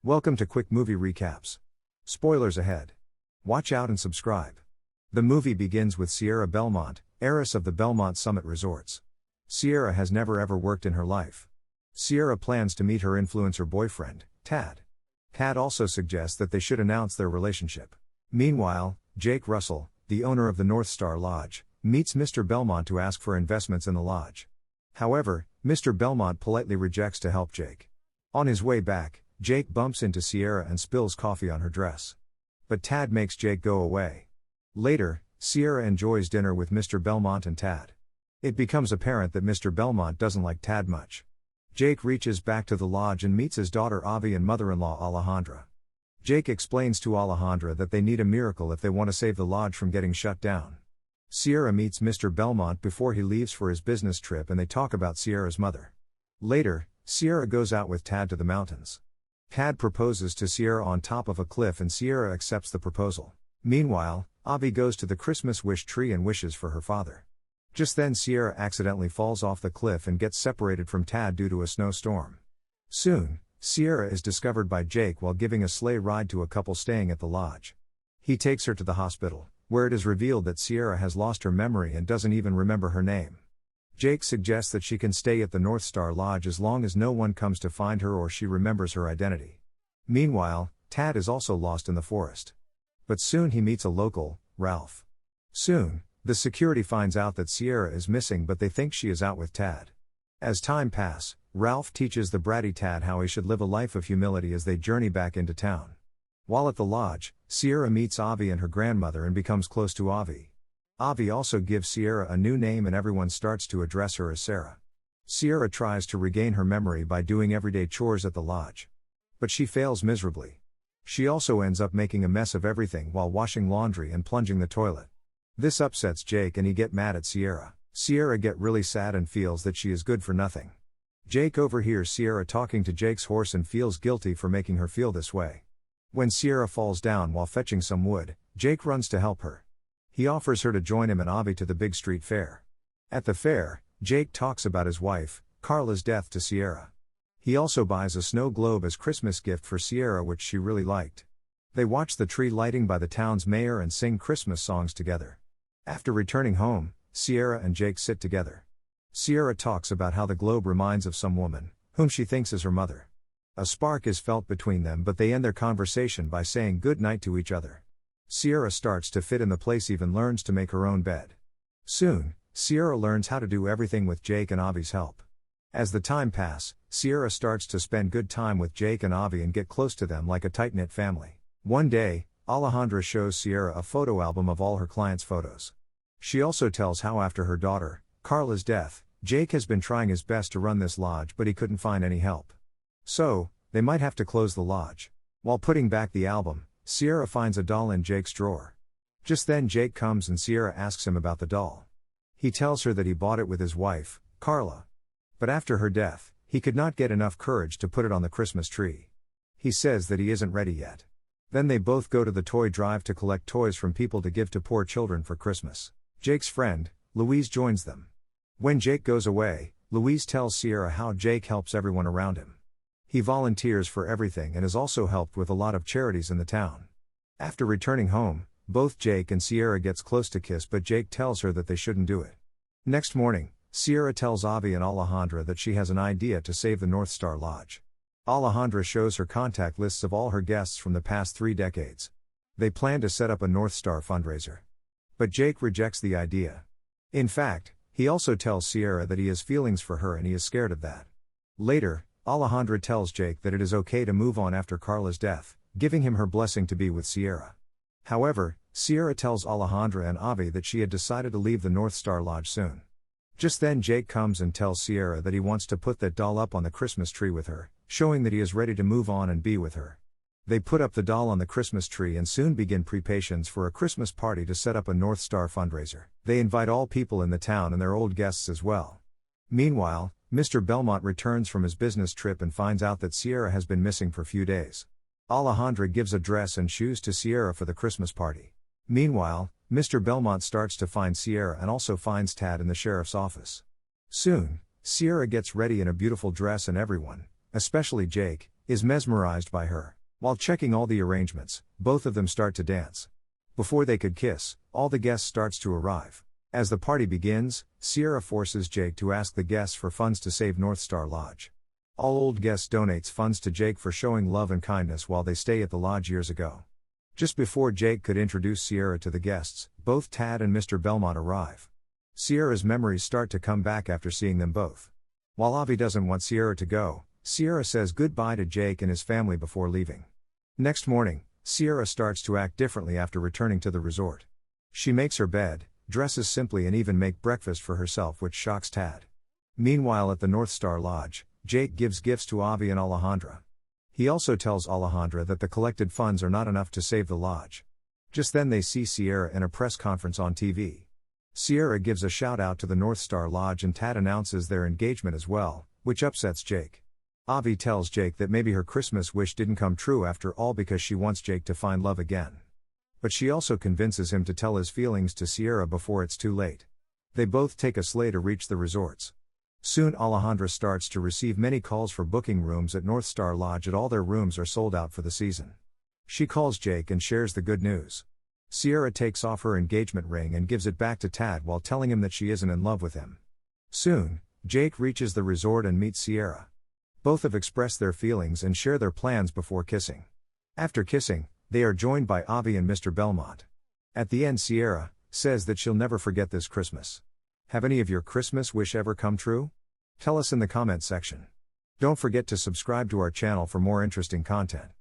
Welcome to Quick Movie Recaps. Spoilers ahead. Watch out and subscribe. The movie begins with Sierra Belmont, heiress of the Belmont Summit Resorts. Sierra has never ever worked in her life. Sierra plans to meet her influencer boyfriend, Tad. Tad also suggests that they should announce their relationship. Meanwhile, Jake Russell, the owner of the North Star Lodge, meets Mr. Belmont to ask for investments in the lodge. However, Mr. Belmont politely rejects to help Jake. On his way back, Jake bumps into Sierra and spills coffee on her dress. But Tad makes Jake go away. Later, Sierra enjoys dinner with Mr. Belmont and Tad. It becomes apparent that Mr. Belmont doesn't like Tad much. Jake reaches back to the lodge and meets his daughter Avi and mother-in-law Alejandra. Jake explains to Alejandra that they need a miracle if they want to save the lodge from getting shut down. Sierra meets Mr. Belmont before he leaves for his business trip and they talk about Sierra's mother. Later, Sierra goes out with Tad to the mountains. Tad proposes to Sierra on top of a cliff and Sierra accepts the proposal. Meanwhile, Avi goes to the Christmas wish tree and wishes for her father. Just then Sierra accidentally falls off the cliff and gets separated from Tad due to a snowstorm. Soon, Sierra is discovered by Jake while giving a sleigh ride to a couple staying at the lodge. He takes her to the hospital, where it is revealed that Sierra has lost her memory and doesn't even remember her name. Jake suggests that she can stay at the North Star Lodge as long as no one comes to find her or she remembers her identity. Meanwhile, Tad is also lost in the forest. But soon he meets a local, Ralph. Soon, the security finds out that Sierra is missing but they think she is out with Tad. As time passes, Ralph teaches the bratty Tad how he should live a life of humility as they journey back into town. While at the lodge, Sierra meets Avi and her grandmother and becomes close to Avi. Avi also gives Sierra a new name and everyone starts to address her as Sarah. Sierra tries to regain her memory by doing everyday chores at the lodge. But she fails miserably. She also ends up making a mess of everything while washing laundry and plunging the toilet. This upsets Jake and he gets mad at Sierra. Sierra gets really sad and feels that she is good for nothing. Jake overhears Sierra talking to Jake's horse and feels guilty for making her feel this way. When Sierra falls down while fetching some wood, Jake runs to help her. He offers her to join him and Avi to the big street fair. At the fair, Jake talks about his wife, Carla's death to Sierra. He also buys a snow globe as Christmas gift for Sierra which she really liked. They watch the tree lighting by the town's mayor and sing Christmas songs together. After returning home, Sierra and Jake sit together. Sierra talks about how the globe reminds of some woman, whom she thinks is her mother. A spark is felt between them but they end their conversation by saying good night to each other. Sierra starts to fit in the place, even learns to make her own bed. Soon, Sierra learns how to do everything with Jake and Avi's help. As the time passes, Sierra starts to spend good time with Jake and Avi and get close to them like a tight-knit family. One day, Alejandra shows Sierra a photo album of all her clients' photos. She also tells how after her daughter, Carla's death, Jake has been trying his best to run this lodge but he couldn't find any help. So, they might have to close the lodge. While putting back the album, Sierra finds a doll in Jake's drawer. Just then Jake comes and Sierra asks him about the doll. He tells her that he bought it with his wife, Carla. But after her death, he could not get enough courage to put it on the Christmas tree. He says that he isn't ready yet. Then they both go to the toy drive to collect toys from people to give to poor children for Christmas. Jake's friend, Louise, joins them. When Jake goes away, Louise tells Sierra how Jake helps everyone around him. He volunteers for everything and has also helped with a lot of charities in the town. After returning home, both Jake and Sierra gets close to kiss but Jake tells her that they shouldn't do it. Next morning, Sierra tells Avi and Alejandra that she has an idea to save the North Star Lodge. Alejandra shows her contact lists of all her guests from the past 3 decades. They plan to set up a North Star fundraiser. But Jake rejects the idea. In fact, he also tells Sierra that he has feelings for her and he is scared of that. Later, Alejandra tells Jake that it is okay to move on after Carla's death, giving him her blessing to be with Sierra. However, Sierra tells Alejandra and Avi that she had decided to leave the North Star Lodge soon. Just then Jake comes and tells Sierra that he wants to put that doll up on the Christmas tree with her, showing that he is ready to move on and be with her. They put up the doll on the Christmas tree and soon begin preparations for a Christmas party to set up a North Star fundraiser. They invite all people in the town and their old guests as well. Meanwhile, Mr. Belmont returns from his business trip and finds out that Sierra has been missing for a few days. Alejandra gives a dress and shoes to Sierra for the Christmas party. Meanwhile, Mr. Belmont starts to find Sierra and also finds Tad in the sheriff's office. Soon, Sierra gets ready in a beautiful dress and everyone, especially Jake, is mesmerized by her. While checking all the arrangements, both of them start to dance. Before they could kiss, all the guests starts to arrive. As the party begins, Sierra forces Jake to ask the guests for funds to save North Star Lodge. All old guests donates funds to Jake for showing love and kindness while they stay at the lodge years ago. Just before Jake could introduce Sierra to the guests, both Tad and Mr. Belmont arrive. Sierra's memories start to come back after seeing them both. While Avi doesn't want Sierra to go, Sierra says goodbye to Jake and his family before leaving. Next morning, Sierra starts to act differently after returning to the resort. She makes her bed, dresses simply and even make breakfast for herself, which shocks Tad. Meanwhile at the North Star Lodge, Jake gives gifts to Avi and Alejandra. He also tells Alejandra that the collected funds are not enough to save the lodge. Just then they see Sierra in a press conference on TV. Sierra gives a shout out to the North Star Lodge and Tad announces their engagement as well, which upsets Jake. Avi tells Jake that maybe her Christmas wish didn't come true after all because she wants Jake to find love again. But she also convinces him to tell his feelings to Sierra before it's too late. They both take a sleigh to reach the resorts. Soon Alejandra starts to receive many calls for booking rooms at North Star Lodge, and all their rooms are sold out for the season. She calls Jake and shares the good news. Sierra takes off her engagement ring and gives it back to Tad while telling him that she isn't in love with him. Soon, Jake reaches the resort and meets Sierra. Both have expressed their feelings and share their plans before kissing. After kissing, they are joined by Avi and Mr. Belmont. At the end, Sierra says that she'll never forget this Christmas. Have any of your Christmas wish ever come true? Tell us in the comments section. Don't forget to subscribe to our channel for more interesting content.